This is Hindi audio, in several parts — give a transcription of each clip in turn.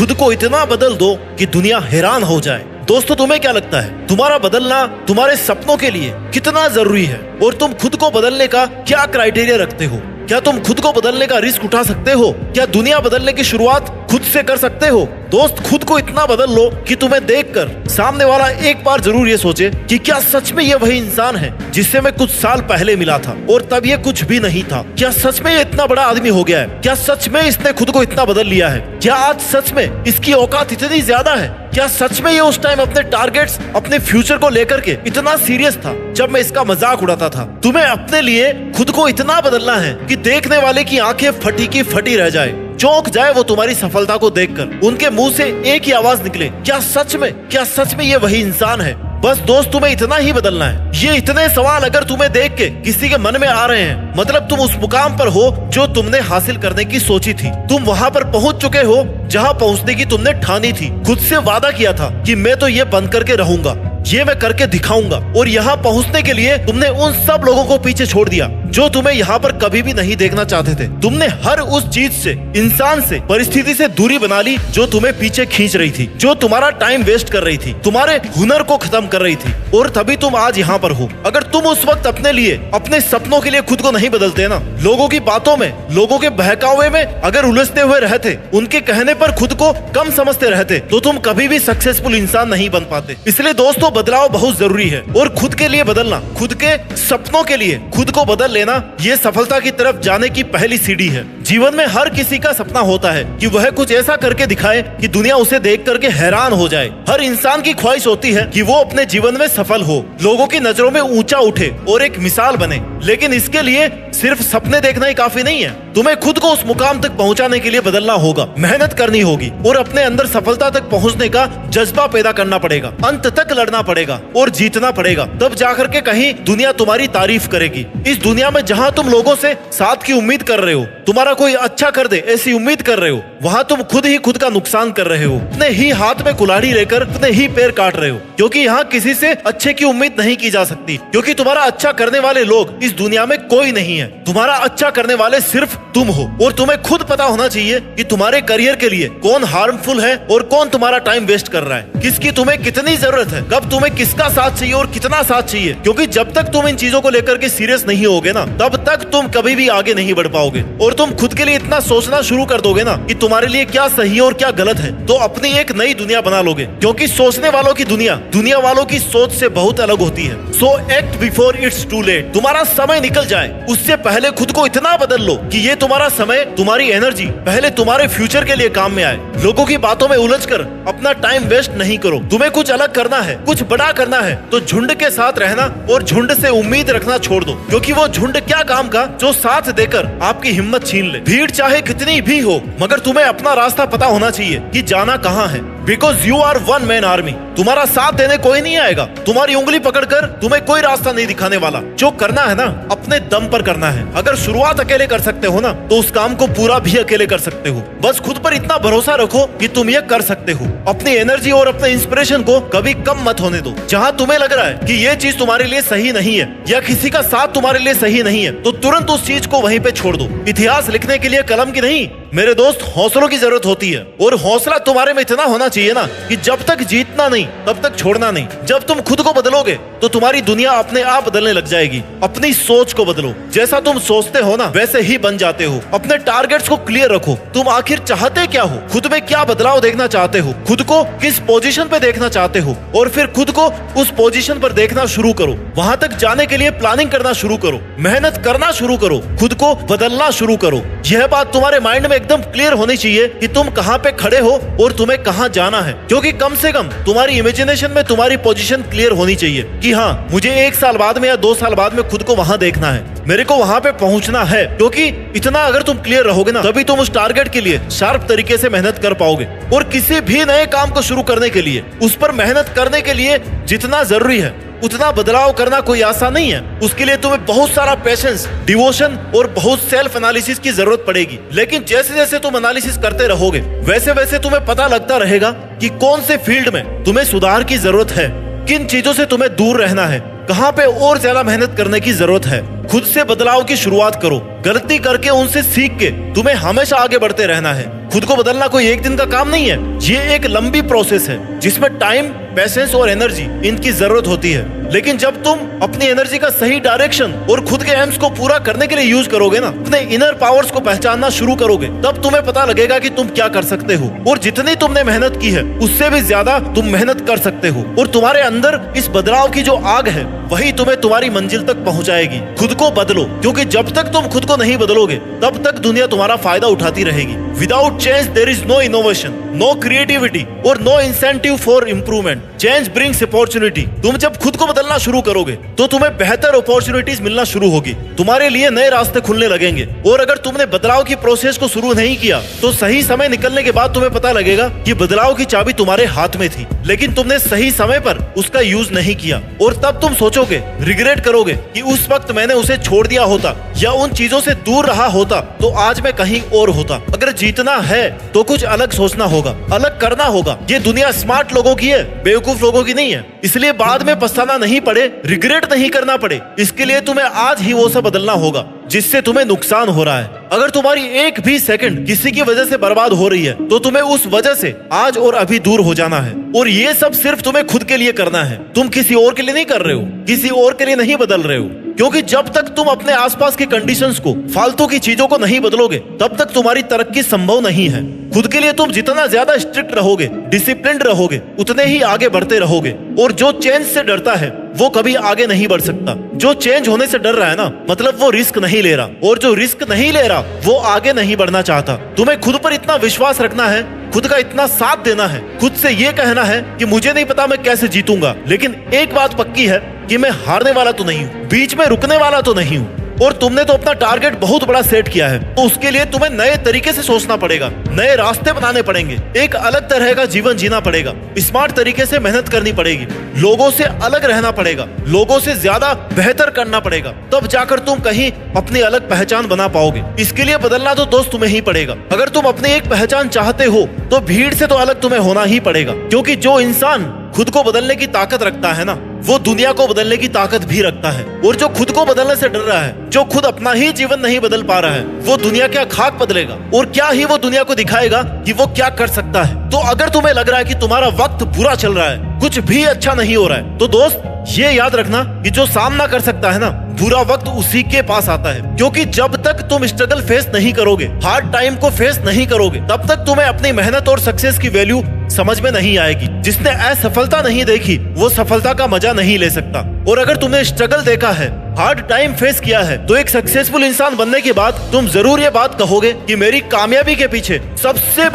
खुद को इतना बदल दो कि दुनिया हैरान हो जाए। दोस्तों, तुम्हें क्या लगता है तुम्हारा बदलना तुम्हारे सपनों के लिए कितना जरूरी है? और तुम खुद को बदलने का क्या क्राइटेरिया रखते हो? क्या तुम खुद को बदलने का रिस्क उठा सकते हो? क्या दुनिया बदलने की शुरुआत खुद से कर सकते हो? दोस्त, खुद को इतना बदल लो कि तुम्हें देखकर सामने वाला एक बार जरूर ये सोचे कि क्या सच में ये वही इंसान है जिससे मैं कुछ साल पहले मिला था और तब ये कुछ भी नहीं था? क्या सच में ये इतना बड़ा आदमी हो गया है? क्या सच में इसने खुद को इतना बदल लिया है? क्या आज सच में इसकी औकात इतनी ज्यादा है? क्या सच में ये उस टाइम अपने टारगेट्स, अपने फ्यूचर को लेकर के इतना सीरियस था जब मैं इसका मजाक उड़ाता था? तुम्हें अपने लिए खुद को इतना बदलना है कि देखने वाले की आंखें फटी की फटी रह जाए, चौंक जाए वो तुम्हारी सफलता को देखकर, उनके मुंह से एक ही आवाज निकले, क्या सच में ये वही इंसान है? बस दोस्त, तुम्हें इतना ही बदलना है। ये इतने सवाल अगर तुम्हें देख के किसी के मन में आ रहे हैं, मतलब तुम उस मुकाम पर हो जो तुमने हासिल करने की सोची थी। तुम वहाँ पर पहुँच चुके हो जहाँ पहुँचने की तुमने ठानी थी। खुद से वादा किया था कि मैं तो ये बंद करके रहूंगा, ये मैं करके दिखाऊंगा। और यहाँ पहुँचने के लिए तुमने उन सब लोगों को पीछे छोड़ दिया जो तुम्हें यहाँ पर कभी भी नहीं देखना चाहते थे। तुमने हर उस चीज से, इंसान से, परिस्थिति से दूरी बना ली जो तुम्हें पीछे खींच रही थी, जो तुम्हारा टाइम वेस्ट कर रही थी, तुम्हारे हुनर को खत्म कर रही थी। और तभी तुम आज यहाँ पर हो। अगर तुम उस वक्त अपने लिए, अपने सपनों के लिए खुद को नहीं बदलते ना, लोगों की बातों में, लोगों के बहकावे में अगर उलझते हुए रहते, उनके कहने पर खुद को कम समझते रहते, तो तुम कभी भी सक्सेसफुल इंसान नहीं बन पाते। इसलिए दोस्तों, बदलाव बहुत जरूरी है और खुद के लिए बदलना, खुद के सपनों के लिए खुद को बदल लेना, ये सफलता की तरफ जाने की पहली सीढ़ी है। जीवन में हर किसी का सपना होता है कि वह कुछ ऐसा करके दिखाए कि दुनिया उसे देख करके हैरान हो जाए। हर इंसान की ख्वाहिश होती है कि वो अपने जीवन में सफल हो, लोगों की नजरों में ऊंचा उठे और एक मिसाल बने। लेकिन इसके लिए सिर्फ सपने देखना ही काफी नहीं है। तुम्हें खुद को उस मुकाम तक पहुंचाने के लिए बदलना होगा, मेहनत करनी होगी और अपने अंदर सफलता तक पहुंचने का जज्बा पैदा करना पड़ेगा। अंत तक लड़ना पड़ेगा और जीतना पड़ेगा, तब जाकर के कहीं दुनिया तुम्हारी तारीफ करेगी। इस दुनिया में जहाँ तुम लोगों से साथ की उम्मीद कर रहे हो, तुम्हारा कोई अच्छा कर दे ऐसी उम्मीद कर रहे हो, वहाँ तुम खुद ही खुद का नुकसान कर रहे हो। अपने ही हाथ में कुल्हाड़ी लेकर अपने ही पैर काट रहे हो, क्योंकि यहाँ किसी से अच्छे की उम्मीद नहीं की जा सकती, क्योंकि तुम्हारा अच्छा करने वाले लोग इस दुनिया में कोई नहीं है। तुम्हारा अच्छा करने वाले सिर्फ तुम हो। और तुम्हें खुद पता होना चाहिए कि तुम्हारे करियर के लिए कौन हार्मफुल है और कौन तुम्हारा टाइम वेस्ट कर रहा है, किसकी तुम्हें कितनी जरूरत है, कब तुम्हें किसका साथ चाहिए और कितना साथ चाहिए। क्योंकि जब तक तुम इन चीजों को लेकर के सीरियस नहीं होगे ना, तब तक तुम कभी भी आगे नहीं बढ़ पाओगे। और तुम खुद के लिए इतना सोचना शुरू कर दोगे ना कि तुम्हारे लिए क्या सही और क्या गलत है, तो अपनी एक नई दुनिया बना लोगे। क्योंकि सोचने वालों की दुनिया दुनिया वालों की सोच से बहुत अलग होती है। So act before it's too late. तुम्हारा समय निकल जाए उससे पहले खुद को इतना बदल लो कि ये तुम्हारा समय, तुम्हारी एनर्जी पहले तुम्हारे फ्यूचर के लिए काम में आए। लोगों की बातों में उलझकर अपना टाइम वेस्ट नहीं करो। तुम्हें कुछ अलग करना है, कुछ बड़ा करना है, तो झुंड के साथ रहना और झुंड से उम्मीद रखना छोड़ दो। क्योंकि वो झुंड क्या काम का जो साथ देकर आपकी हिम्मत छीन ले। भीड़ चाहे कितनी भी हो, मगर तुम्हें अपना रास्ता पता होना चाहिए कि जाना कहाँ है। Because you are one man army. तुम्हारा साथ देने कोई नहीं आएगा, तुम्हारी उंगली पकड़कर तुम्हें कोई रास्ता नहीं दिखाने वाला। जो करना है ना, अपने दम पर करना है। अगर शुरुआत अकेले कर सकते हो ना, तो उस काम को पूरा भी अकेले कर सकते हो। बस खुद पर इतना भरोसा रखो कि तुम ये कर सकते हो। अपनी एनर्जी और अपने इंस्पिरेशन को कभी कम मत होने दो। जहाँ तुम्हें लग रहा है कि ये चीज तुम्हारे लिए सही नहीं है या किसी का साथ तुम्हारे लिए सही नहीं है, तो तुरंत उस चीज को वहीं पे छोड़ दो। इतिहास लिखने के लिए कलम की नहीं, मेरे दोस्त, हौसलों की जरूरत होती है। और हौसला तुम्हारे में इतना होना चाहिए ना कि जब तक जीतना नहीं तब तक छोड़ना नहीं। जब तुम खुद को बदलोगे तो तुम्हारी दुनिया अपने आप बदलने लग जाएगी। अपनी सोच को बदलो, जैसा तुम सोचते हो ना वैसे ही बन जाते हो। अपने टारगेट्स को क्लियर रखो। तुम आखिर चाहते क्या हो, खुद में क्या बदलाव देखना चाहते हो, खुद को किस पोजीशन पे देखना चाहते हो, और फिर खुद को उस पोजीशन पर देखना शुरू करो। वहां तक जाने के लिए प्लानिंग करना शुरू करो, मेहनत करना शुरू करो, खुद को बदलना शुरू करो। यह बात तुम्हारे माइंड में एकदम क्लियर होनी चाहिए कि तुम कहाँ पे खड़े हो और तुम्हें कहाँ जाना है। क्योंकि कम से कम तुम्हारी इमेजिनेशन में तुम्हारी पोजीशन क्लियर होनी चाहिए कि हाँ, मुझे 1 साल बाद में या 2 साल बाद में खुद को वहां देखना है, मेरे को वहां पे पहुंचना है। क्योंकि इतना अगर तुम क्लियर रहोगे ना, तभी तुम उस टारगेट के लिए शार्प तरीके से मेहनत कर पाओगे। और किसी भी नए काम को शुरू करने के लिए, उस पर मेहनत करने के लिए जितना जरूरी है उतना बदलाव करना कोई आसान नहीं है। उसके लिए तुम्हें बहुत सारा पेशेंस, डिवोशन और बहुत सेल्फ एनालिसिस की जरूरत पड़ेगी। लेकिन जैसे जैसे तुम एनालिसिस करते रहोगे, वैसे वैसे तुम्हें पता लगता रहेगा कि कौन से फील्ड में तुम्हें सुधार की जरूरत है, किन चीजों से तुम्हें दूर रहना है, कहाँ पे और ज्यादा मेहनत करने की जरूरत है। खुद से बदलाव की शुरुआत करो। गलती करके उनसे सीख के तुम्हें हमेशा आगे बढ़ते रहना है। खुद को बदलना कोई एक दिन का काम नहीं है। ये एक लंबी प्रोसेस है जिसमें टाइम, पेशेंस और एनर्जी इनकी जरूरत होती है। लेकिन जब तुम अपनी एनर्जी का सही डायरेक्शन और खुद के एम्स को पूरा करने के लिए यूज करोगे ना, अपने इनर पावर्स को पहचानना शुरू करोगे, तब तुम्हें पता लगेगा कि तुम क्या कर सकते हो और जितनी तुमने मेहनत की है उससे भी ज्यादा तुम मेहनत कर सकते हो। और तुम्हारे अंदर इस बदलाव की जो आग है वही तुम्हें तुम्हारी मंजिल तक पहुंचाएगी। खुद को बदलो, क्योंकि जब तक तुम खुद को नहीं बदलोगे तब तक दुनिया तुम्हारा फायदा उठाती रहेगी। Without change there is no innovation, no creativity और no incentive for improvement. Change brings opportunity. तुम जब खुद को बदलना शुरू करोगे तो तुम्हें बेहतर अपॉर्चुनिटीज मिलना शुरू होगी, तुम्हारे लिए नए रास्ते खुलने लगेंगे। और अगर तुमने बदलाव की प्रोसेस को शुरू नहीं किया तो सही समय निकलने के बाद तुम्हें पता लगेगा कि बदलाव की चाबी तुम्हारे हाथ में थी, लेकिन तुमने सही समय पर उसका यूज नहीं किया। और तब तुम सोचोगे, रिग्रेट करोगे कि उस वक्त मैंने उसे छोड़ दिया होता या उन चीजों से दूर रहा होता तो आज मैं कहीं और होता। अगर जीतना है तो कुछ अलग सोचना होगा, अलग करना होगा। ये दुनिया स्मार्ट लोगों की है, बेवकूफ लोगों की नहीं है। इसलिए बाद में पछताना नहीं पड़े, रिग्रेट नहीं करना पड़े, इसके लिए तुम्हें आज ही वो सब बदलना होगा जिससे तुम्हें नुकसान हो रहा है। अगर तुम्हारी एक भी सेकंड किसी की वजह से बर्बाद हो रही है तो तुम्हें उस वजह से आज और अभी दूर हो जाना है। और ये सब सिर्फ तुम्हें खुद के लिए करना है, तुम किसी और के लिए नहीं कर रहे हो, किसी और के लिए नहीं बदल रहे हो। क्योंकि जब तक तुम अपने आसपास के कंडीशंस को, फालतू की चीजों को नहीं बदलोगे तब तक तुम्हारी तरक्की संभव नहीं है। खुद के लिए तुम जितना ज्यादा स्ट्रिक्ट रहोगे, डिसिप्लिन्ड रहोगे, उतने ही आगे बढ़ते रहोगे। और जो चेंज से डरता है वो कभी आगे नहीं बढ़ सकता। जो चेंज होने से डर रहा है ना, मतलब वो रिस्क नहीं ले रहा, और जो रिस्क नहीं ले रहा वो आगे नहीं बढ़ना चाहता। तुम्हें खुद पर इतना विश्वास रखना है, खुद का इतना साथ देना है, खुद से ये कहना है कि मुझे नहीं पता मैं कैसे जीतूंगा, लेकिन एक बात पक्की है कि मैं हारने वाला तो नहीं हूँ, बीच में रुकने वाला तो नहीं हूँ। और तुमने तो अपना टारगेट बहुत बड़ा सेट किया है, तो उसके लिए तुम्हें नए तरीके से सोचना पड़ेगा, नए रास्ते बनाने पड़ेंगे, एक अलग तरह का जीवन जीना पड़ेगा, स्मार्ट तरीके से मेहनत करनी पड़ेगी, लोगों से अलग रहना पड़ेगा, लोगों से ज्यादा बेहतर करना पड़ेगा, तब जाकर तुम कहीं अपनी अलग पहचान बना पाओगे। इसके लिए बदलना तो दोस्त तुम्हें ही पड़ेगा। अगर तुम अपनी एक पहचान चाहते हो तो भीड़ से तो अलग तुम्हें होना ही पड़ेगा, क्योंकि जो इंसान खुद को बदलने की ताकत रखता है ना, वो दुनिया को बदलने की ताकत भी रखता है। और जो खुद को बदलने से डर रहा है, जो खुद अपना ही जीवन नहीं बदल पा रहा है, वो दुनिया क्या खाक बदलेगा और क्या ही वो दुनिया को दिखाएगा कि वो क्या कर सकता है। तो अगर तुम्हें लग रहा है कि तुम्हारा वक्त बुरा चल रहा है, कुछ भी अच्छा नहीं हो रहा है, तो दोस्त ये याद रखना कि जो सामना कर सकता है ना, बुरा वक्त उसी के पास आता है। क्योंकि जब तक तुम स्ट्रगल फेस नहीं करोगे, हार्ड टाइम को फेस नहीं करोगे, तब तक तुम्हें अपनी मेहनत और सक्सेस की वैल्यू समझ में नहीं आएगी। जिसने असफलता नहीं देखी वो सफलता का मजा नहीं ले सकता। और अगर तुमने स्ट्रगल देखा है, हार्ड टाइम फेस किया है, तो एक सक्सेसफुल इंसान बनने के बाद तुम जरूर ये बात कहोगे कि मेरी कामयाबी के पीछे सबसे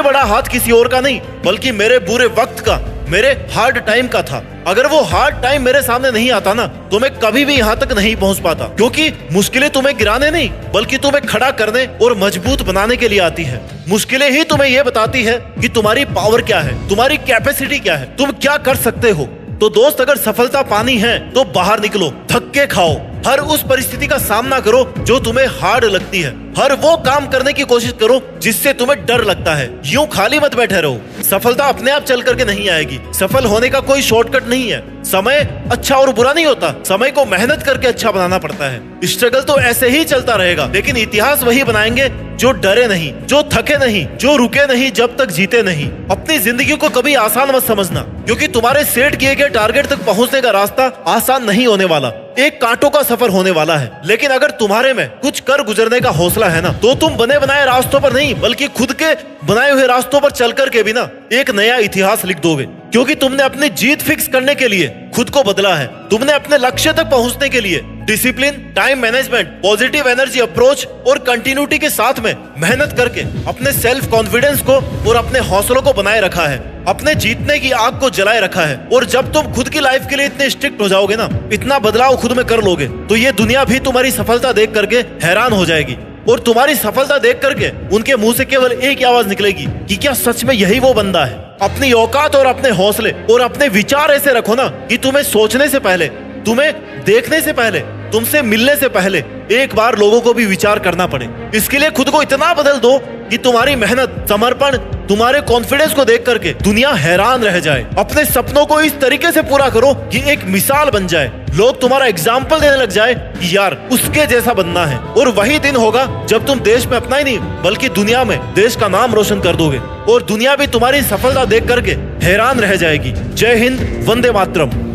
बड़ा हाथ किसी और का नहीं, बल्कि मेरे बुरे वक्त का, मेरे हार्ड टाइम का था। अगर वो हार्ड टाइम मेरे सामने नहीं आता ना, तो मैं कभी भी यहाँ तक नहीं पहुँच पाता। क्योंकि मुश्किलें तुम्हें गिराने नहीं, बल्कि तुम्हें खड़ा करने और मजबूत बनाने के लिए आती है। मुश्किलें ही तुम्हें ये बताती है कि तुम्हारी पावर क्या है, तुम्हारी कैपेसिटी क्या है, तुम क्या कर सकते हो। तो दोस्त, अगर सफलता पानी है तो बाहर निकलो, धक्के खाओ, हर उस परिस्थिति का सामना करो जो तुम्हें हार्ड लगती है, हर वो काम करने की कोशिश करो जिससे तुम्हें डर लगता है। यूं खाली मत बैठे रहो। सफलता अपने आप चल करके नहीं आएगी, सफल होने का कोई शॉर्टकट नहीं है। समय अच्छा और बुरा नहीं होता, समय को मेहनत करके अच्छा बनाना पड़ता है। स्ट्रगल तो ऐसे ही चलता रहेगा, लेकिन इतिहास वही बनाएंगे जो डरे नहीं, जो थके नहीं, जो रुके नहीं जब तक जीते नहीं। अपनी जिंदगी को कभी आसान मत समझना, क्योंकि तुम्हारे सेट किए गए टारगेट तक पहुंचने का रास्ता आसान नहीं होने वाला, एक कांटों का सफर होने वाला है। लेकिन अगर तुम्हारे में कुछ कर गुजरने का हौसला है ना, तो तुम बने बनाए रास्तों पर नहीं, बल्कि खुद के बनाए हुए रास्तों पर चल करके भी ना एक नया इतिहास लिख दोगे। क्योंकि तुमने अपनी जीत फिक्स करने के लिए खुद को बदला है, तुमने अपने लक्ष्य तक पहुंचने के लिए discipline, time management, positive energy approach और कंटिन्यूटी के साथ में मेहनत करके अपने सेल्फ कॉन्फिडेंस को और अपने हौसलों को बनाए रखा है, अपने जीतने की आग को जलाए रखा है। और जब तुम खुद की लाइफ के लिए इतने स्ट्रिक्ट हो जाओगे ना, इतना बदलाव खुद में कर लोगे, तो ये दुनिया भी तुम्हारी सफलता देख करके हैरान हो जाएगी। और तुम्हारी सफलता देख करके उनके मुंह से केवल एक ही आवाज निकलेगी कि क्या सच में यही वो बंदा है। अपनी औकात और अपने हौसले और अपने विचार ऐसे रखो ना कि तुम्हें सोचने से पहले, तुम्हें देखने से पहले, तुमसे मिलने से पहले एक बार लोगों को भी विचार करना पड़े। इसके लिए खुद को इतना बदल दो कि तुम्हारी मेहनत, समर्पण तुम्हारे कॉन्फिडेंस को देख करके दुनिया हैरान रह जाए। अपने सपनों को इस तरीके से पूरा करो कि एक मिसाल बन जाए, लोग तुम्हारा एग्जाम्पल देने लग जाए कि यार उसके जैसा बनना है। और वही दिन होगा जब तुम देश में अपना ही नहीं बल्कि दुनिया में देश का नाम रोशन कर दोगे और दुनिया भी तुम्हारी सफलता देख करके हैरान रह जाएगी। जय हिंद, वंदे मातरम।